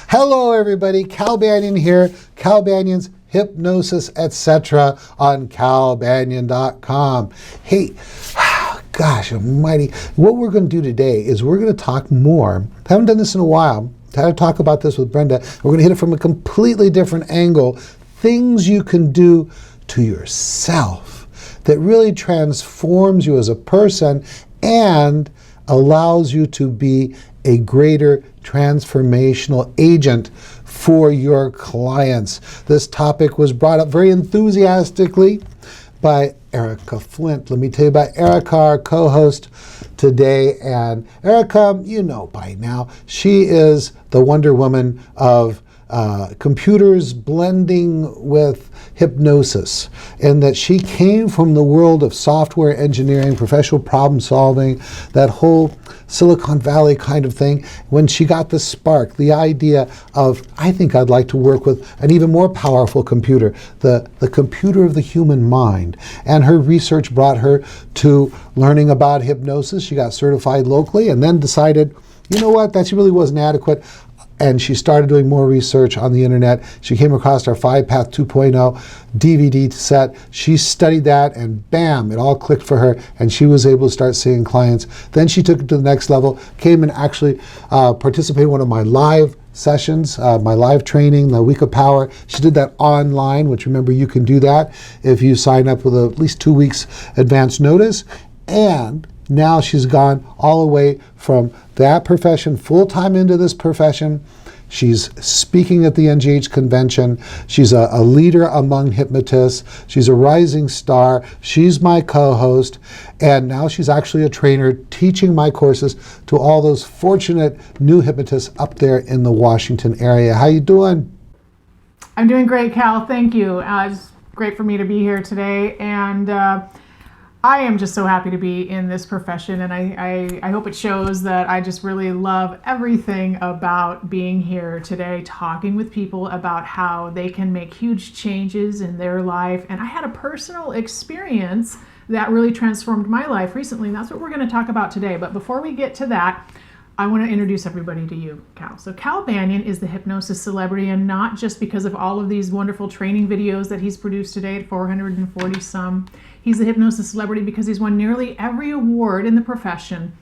Hello everybody, Cal Banyan here, Cal Banyan's Hypnosis, etc. on calbanyan.com. Hey, gosh almighty, what we're going to do today is we're going to talk more. I haven't done this in a while. I had to talk about this with Brenda. We're going to hit it from a completely different angle. Things you can do to yourself that really transforms you as a person and allows you to be a greater transformational agent for your clients. This topic was brought up very enthusiastically by Erika Flint. Let me tell you about Erika, our co-host today. And Erika, you know by now, she is the Wonder Woman of computers blending with hypnosis, and that she came from the world of software engineering, professional problem solving, that whole Silicon Valley kind of thing, when she got the spark, the idea of, I think I'd like to work with an even more powerful computer, the computer of the human mind. And her research brought her to learning about hypnosis. She got certified locally and then decided, you know what, that really wasn't adequate. And she started doing more research on the internet. She came across our 5-Path 2.0 DVD set. She studied that and bam, it all clicked for her and she was able to start seeing clients. Then she took it to the next level, came and actually participated in one of my live sessions, my live training, the Week of Power. She did that online, which remember you can do that if you sign up with at least 2 weeks advance notice. And now she's gone all the way from that profession full-time into this profession. She's speaking at the NGH convention. She's a leader among hypnotists. She's a rising star. She's my co-host. And now she's actually a trainer teaching my courses to all those fortunate new hypnotists up there in the Washington area. How you doing? I'm doing great, Cal. Thank you. It's great for me to be here today. And I am just so happy to be in this profession, and I hope it shows that I just really love everything about being here today, talking with people about how they can make huge changes in their life. And I had a personal experience that really transformed my life recently, and that's what we're going to talk about today. But before we get to that, I want to introduce everybody to you, Cal. So Cal Banyan is the hypnosis celebrity, and not just because of all of these wonderful training videos that he's produced today at 440 some. He's the hypnosis celebrity because he's won nearly every award in the profession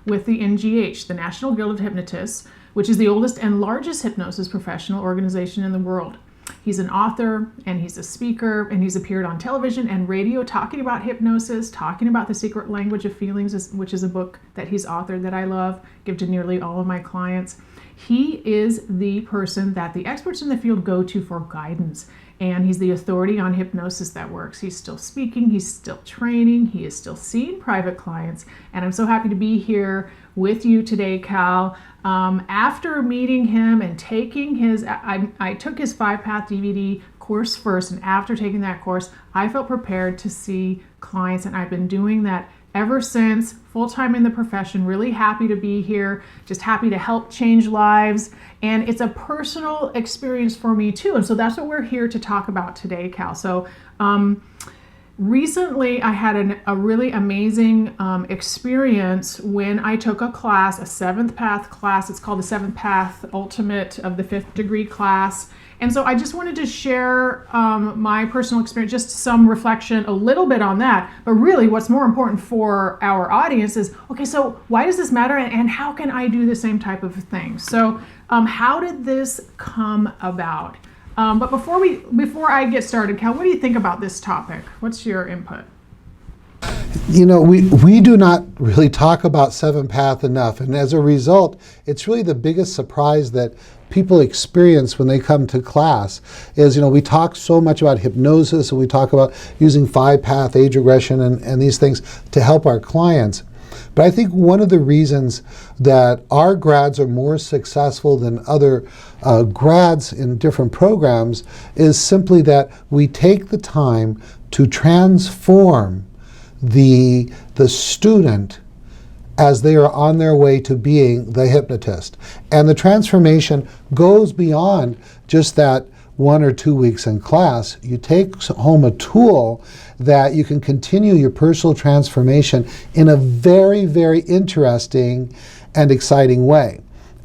with the NGH, the National Guild of Hypnotists, which is the oldest and largest hypnosis professional organization in the world. He's an author and he's a speaker, and he's appeared on television and radio talking about hypnosis, talking about The Secret Language of Feelings, which is a book that he's authored that I love, give to nearly all of my clients. He is the person that the experts in the field go to for guidance, and he's the authority on hypnosis that works. He's still speaking, he's still training, he is still seeing private clients, and I'm so happy to be here with you today, Cal. After meeting him and taking his, I took his 5-Path DVD course first, and after taking that course, I felt prepared to see clients, and I've been doing that ever since, full-time in the profession. Really happy to be here, just happy to help change lives, and it's a personal experience for me too, and so that's what we're here to talk about today, Cal. So recently I had a really amazing experience when I took a class, a 7th Path class. It's called the 7th Path Ultimate of the 5th Degree class. And so I just wanted to share my personal experience, just some reflection a little bit on that. But really what's more important for our audience is, okay, so why does this matter, and how can I do the same type of thing? So how did this come about? But before I get started, Cal, what do you think about this topic? What's your input? You know, we do not really talk about 7th Path enough, and as a result, it's really the biggest surprise that people experience when they come to class is, you know, we talk so much about hypnosis and we talk about using 5-Path age regression and these things to help our clients. But I think one of the reasons that our grads are more successful than other grads in different programs is simply that we take the time to transform the student as they are on their way to being the hypnotist. And the transformation goes beyond just that 1 or 2 weeks in class. You take home a tool that you can continue your personal transformation in a very, very interesting and exciting way.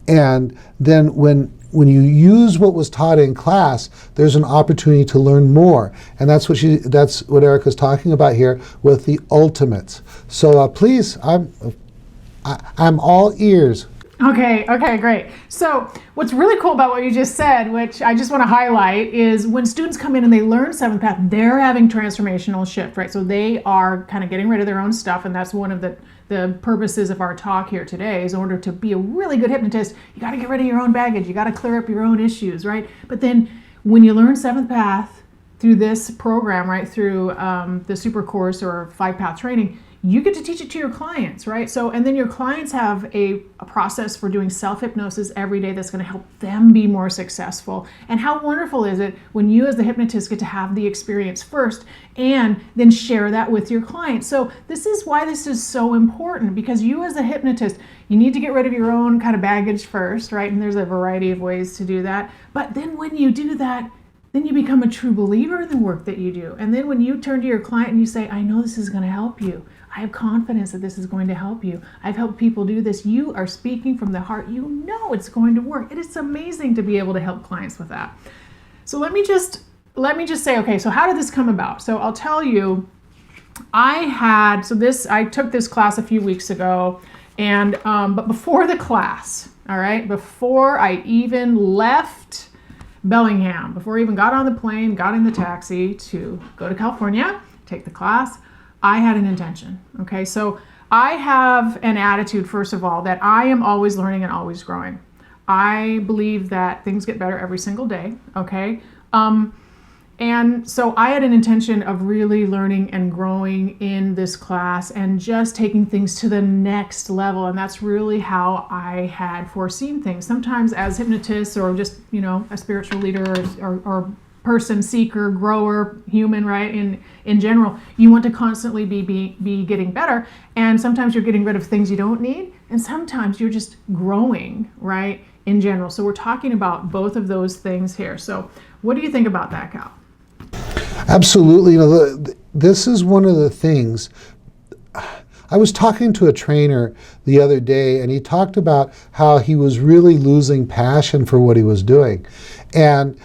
And then when you use what was taught in class, there's an opportunity to learn more. And that's what Erika's talking about here with the ultimates. So please, I'm all ears. Okay, great. So what's really cool about what you just said, which I just want to highlight, is when students come in and they learn seventh path, they're having transformational shift, right? So they are kind of getting rid of their own stuff, and that's one of the purposes of our talk here today. Is in order to be a really good hypnotist, you got to get rid of your own baggage, you got to clear up your own issues, right? But then when you learn seventh path through this program, right, through the super course or 5-path training, you get to teach it to your clients, right? So, and then your clients have a process for doing self-hypnosis every day that's going to help them be more successful. And how wonderful is it when you as the hypnotist get to have the experience first and then share that with your clients? So this is why this is so important, because you as a hypnotist, you need to get rid of your own kind of baggage first, right? And there's a variety of ways to do that. But then when you do that, then you become a true believer in the work that you do. And then when you turn to your client and you say, I know this is going to help you. I have confidence that this is going to help you. I've helped people do this. You are speaking from the heart. You know it's going to work. It is amazing to be able to help clients with that. So let me just say, okay, so how did this come about? So I'll tell you, I took this class a few weeks ago, and but before the class, all right, before I even left Bellingham, before I even got on the plane, got in the taxi to go to California, take the class, I had an intention, okay? So I have an attitude, first of all, that I am always learning and always growing. I believe that things get better every single day, okay? And so I had an intention of really learning and growing in this class and just taking things to the next level. And that's really how I had foreseen things. Sometimes as hypnotists or just, a spiritual leader or person, seeker, grower, human, right? In general, you want to constantly be getting better. And sometimes you're getting rid of things you don't need. And sometimes you're just growing, right? In general. So we're talking about both of those things here. So what do you think about that, Cal? Absolutely. This is one of the things. I was talking to a trainer the other day, and he talked about how he was really losing passion for what he was doing. And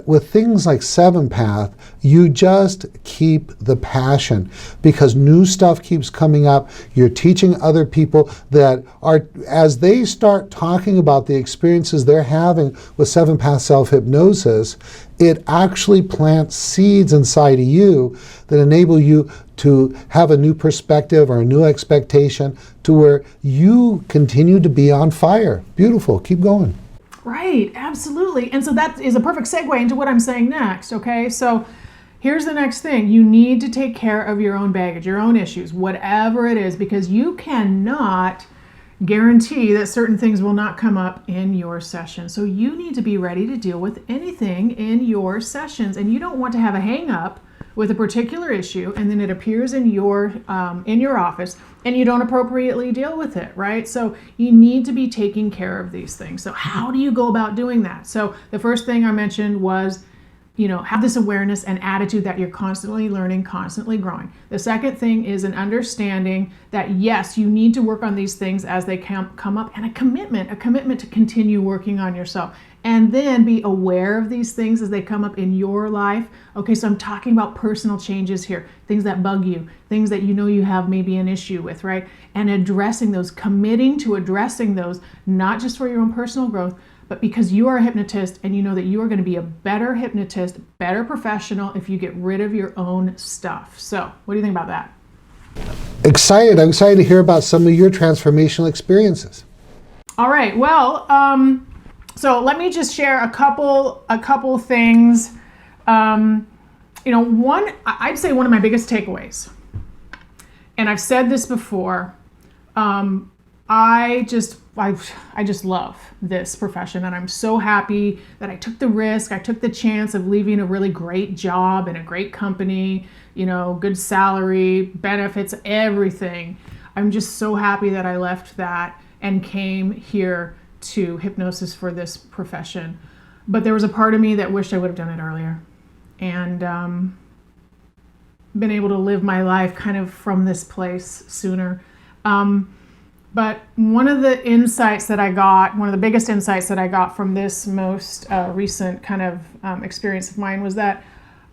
with things like 7-path, you just keep the passion because new stuff keeps coming up. You're teaching other people that are, as they start talking about the experiences they're having with 7-path self-hypnosis, it actually plants seeds inside of you that enable you to have a new perspective or a new expectation to where you continue to be on fire. Beautiful. Keep going. Right, absolutely. And so that is a perfect segue into what I'm saying next, okay? So here's the next thing. You need to take care of your own baggage, your own issues, whatever it is, because you cannot guarantee that certain things will not come up in your session. So you need to be ready to deal with anything in your sessions, and you don't want to have a hang up with a particular issue and then it appears in your office and you don't appropriately deal with it, right? So you need to be taking care of these things. So how do you go about doing that? So the first thing I mentioned was, have this awareness and attitude that you're constantly learning, constantly growing. The second thing is an understanding that yes, you need to work on these things as they come up, and a commitment to continue working on yourself. And then be aware of these things as they come up in your life. Okay, so I'm talking about personal changes here, things that bug you, things that you have maybe an issue with, right? And addressing those, committing to addressing those, not just for your own personal growth, but because you are a hypnotist and you know that you are going to be a better hypnotist, better professional if you get rid of your own stuff. So what do you think about that? Excited. I'm excited to hear about some of your transformational experiences. All right. Well, so let me just share a couple things. I'd say one of my biggest takeaways, and I've said this before, I just love this profession, and I'm so happy that I took the risk. I took the chance of leaving a really great job in a great company, good salary, benefits, everything. I'm just so happy that I left that and came here to hypnosis for this profession. But there was a part of me that wished I would have done it earlier and been able to live my life kind of from this place sooner. But one of the insights that I got, one of the biggest insights that I got from this most recent kind of experience of mine was that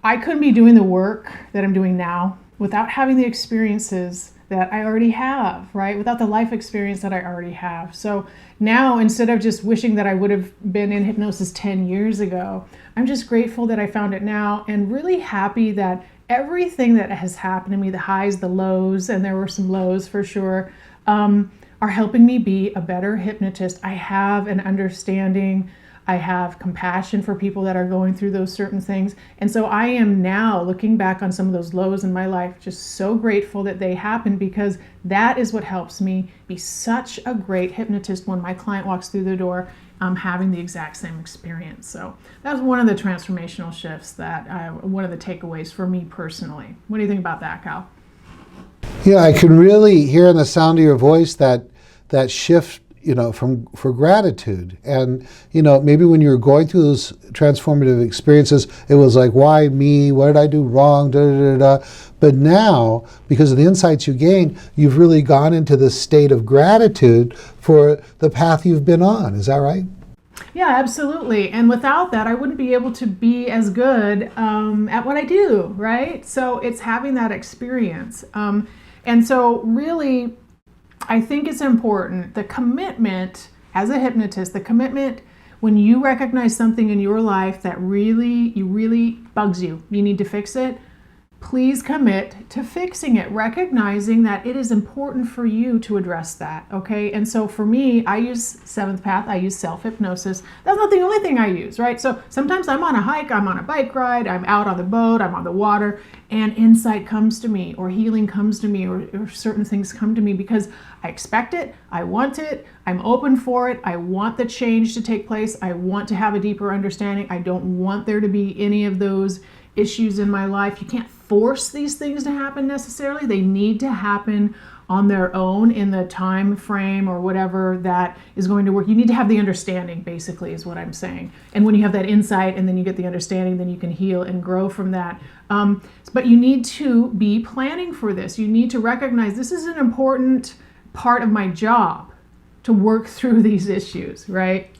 I couldn't be doing the work that I'm doing now without having the experiences that I already have, right? Without the life experience that I already have. So now, instead of just wishing that I would have been in hypnosis 10 years ago, I'm just grateful that I found it now, and really happy that everything that has happened to me, the highs, the lows, and there were some lows for sure, are helping me be a better hypnotist. I have an understanding, I have compassion for people that are going through those certain things. And so I am now looking back on some of those lows in my life, just so grateful that they happened, because that is what helps me be such a great hypnotist when my client walks through the door, having the exact same experience. So that was one of the transformational shifts one of the takeaways for me personally. What do you think about that, Cal? Yeah, I can really hear in the sound of your voice that shift, for gratitude. And, maybe when you were going through those transformative experiences, it was like, why me? What did I do wrong? Da, da, da, da. But now, because of the insights you gained, you've really gone into this state of gratitude for the path you've been on. Is that right? Yeah, absolutely. And without that, I wouldn't be able to be as good at what I do, right? So it's having that experience. And so really, I think it's important, the commitment as a hypnotist, the commitment when you recognize something in your life that really bugs you, you need to fix it, please commit to fixing it, recognizing that it is important for you to address that, okay? And so for me, I use Seventh Path, I use self-hypnosis. That's not the only thing I use, right? So sometimes I'm on a hike, I'm on a bike ride, I'm out on the boat, I'm on the water, and insight comes to me, or healing comes to me, or certain things come to me because I expect it, I want it, I'm open for it, I want the change to take place, I want to have a deeper understanding, I don't want there to be any of those issues in my life. You can't force these things to happen necessarily. They need to happen on their own in the time frame or whatever that is going to work. You need to have the understanding, basically, is what I'm saying. And when you have that insight and then you get the understanding, then you can heal and grow from that. But you need to be planning for this. You need to recognize this is an important part of my job, to work through these issues, right?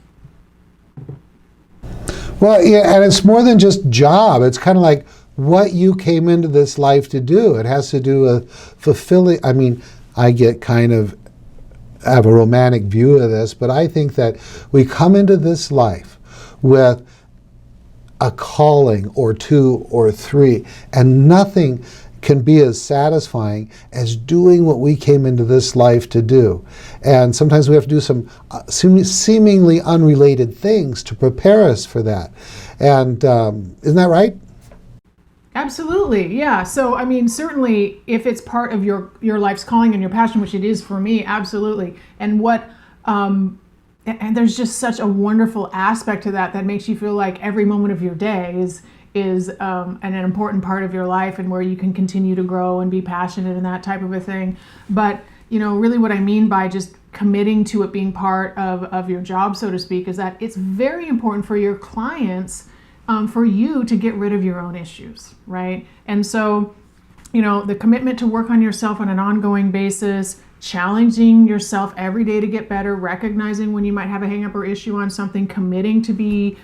Well, yeah, and it's more than just job. It's kind of like what you came into this life to do. It has to do with fulfilling. I mean, I have a romantic view of this, but I think that we come into this life with a calling or two or three, and nothing can be as satisfying as doing what we came into this life to do. And sometimes we have to do some seemingly unrelated things to prepare us for that. And isn't that right? Absolutely, yeah. So, I mean, certainly if it's part of your life's calling and your passion, which it is for me, absolutely. And and there's just such a wonderful aspect to that makes you feel like every moment of your day is an important part of your life, and where you can continue to grow and be passionate and that type of a thing. But, really what I mean by just committing to it being part of your job, so to speak, is that it's very important for your clients, for you to get rid of your own issues, right? And so, the commitment to work on yourself on an ongoing basis, challenging yourself every day to get better, recognizing when you might have a hang up or issue on something, committing to be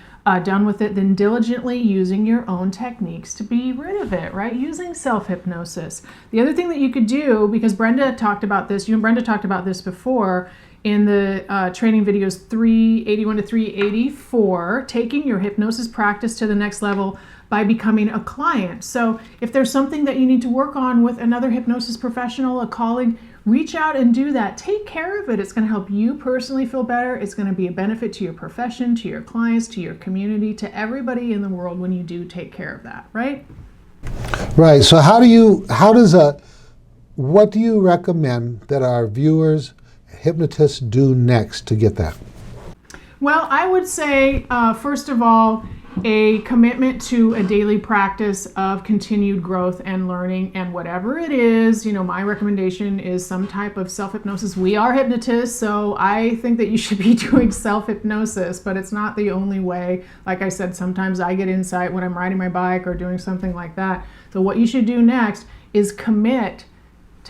done with it, then diligently using your own techniques to be rid of it, right? Using self-hypnosis. The other thing that you could do, because Brenda talked about this, you and Brenda talked about this before in the training videos 381 to 384, taking your hypnosis practice to the next level by becoming a client. So if there's something that you need to work on with another hypnosis professional, a colleague, reach out and do that. Take care of it. It's going to help you personally feel better. It's going to be a benefit to your profession, to your clients, to your community, to everybody in the world when you do take care of that, right? Right. So what do you recommend that our viewers, hypnotists, do next to get that? Well, I would say, first of all, a commitment to a daily practice of continued growth and learning, and whatever it is, my recommendation is some type of self-hypnosis. We are hypnotists, so I think that you should be doing self-hypnosis, but it's not the only way. Like I said, sometimes I get insight when I'm riding my bike or doing something like that. So what you should do next is commit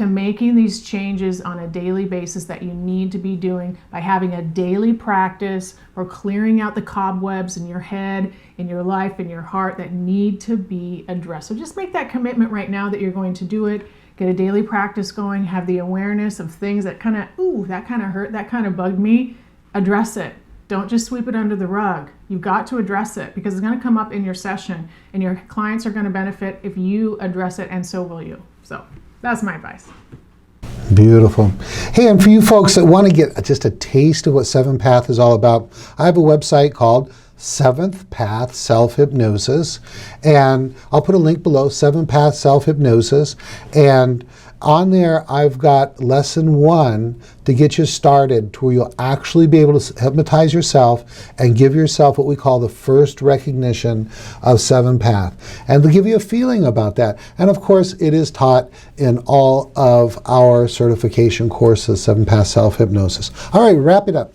to making these changes on a daily basis that you need to be doing by having a daily practice for clearing out the cobwebs in your head, in your life, in your heart that need to be addressed. So just make that commitment right now that you're going to do it. Get a daily practice going, have the awareness of things that kind of, ooh, that kind of hurt, that kind of bugged me. Address it. Don't just sweep it under the rug. You've got to address it because it's going to come up in your session and your clients are going to benefit if you address it, and so will you. So that's my advice. Beautiful. Hey, and for you folks that want to get just a taste of what Seventh Path is all about, I have a website called Seventh Path Self-Hypnosis, and I'll put a link below, Seventh Path Self-Hypnosis, and on there I've got lesson 1 to get you started to where you'll actually be able to hypnotize yourself and give yourself what we call the first recognition of Seventh Path, and to give you a feeling about that. And of course it is taught in all of our certification courses, Seventh Path Self-Hypnosis. All right, wrap it up.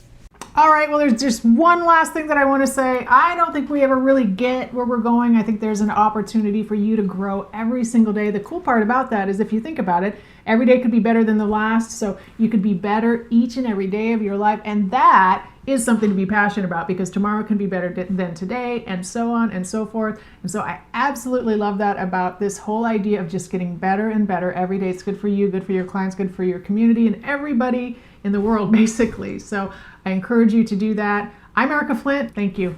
All right, well, there's just one last thing that I want to say. I don't think we ever really get where we're going. I think there's an opportunity for you to grow every single day. The cool part about that is if you think about it, every day could be better than the last, so you could be better each and every day of your life, and that is something to be passionate about because tomorrow can be better than today, and so on and so forth. And so I absolutely love that about this whole idea of just getting better and better every day. It's good for you, good for your clients, good for your community, and everybody in the world, basically. So I encourage you to do that. I'm Erika Flint. Thank you.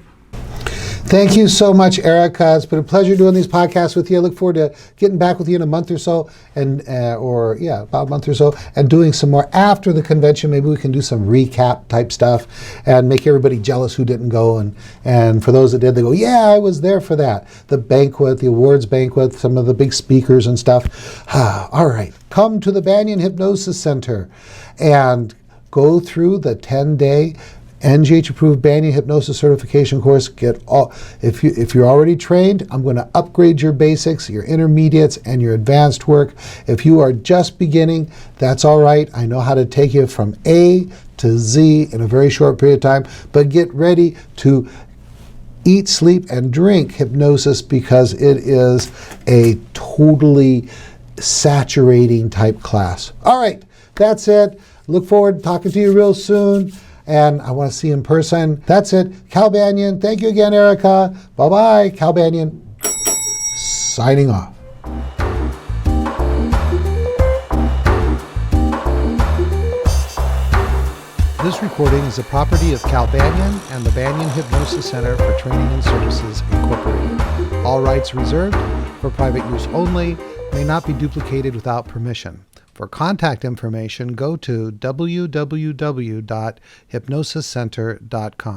Thank you so much, Erika. It's been a pleasure doing these podcasts with you. I look forward to getting back with you in a month or so, and about a month or so, and doing some more after the convention. Maybe we can do some recap type stuff and make everybody jealous who didn't go. And for those that did, they go, yeah, I was there for that. The banquet, the awards banquet, some of the big speakers and stuff. All right, come to the Banyan Hypnosis Center and go through the 10-day NGH approved Banyan Hypnosis certification course. If you're already trained, I'm going to upgrade your basics, your intermediates, and your advanced work. If you are just beginning, that's all right. I know how to take you from A to Z in a very short period of time, but get ready to eat, sleep, and drink hypnosis because it is a totally saturating type class. All right, that's it. Look forward to talking to you real soon. And I want to see you in person. That's it. Cal Banyan. Thank you again, Erika. Bye-bye. Cal Banyan signing off. This recording is the property of Cal Banyan and the Banyan Hypnosis Center for Training and Services, Incorporated. All rights reserved for private use only, may not be duplicated without permission. For contact information, go to www.hypnosiscenter.com.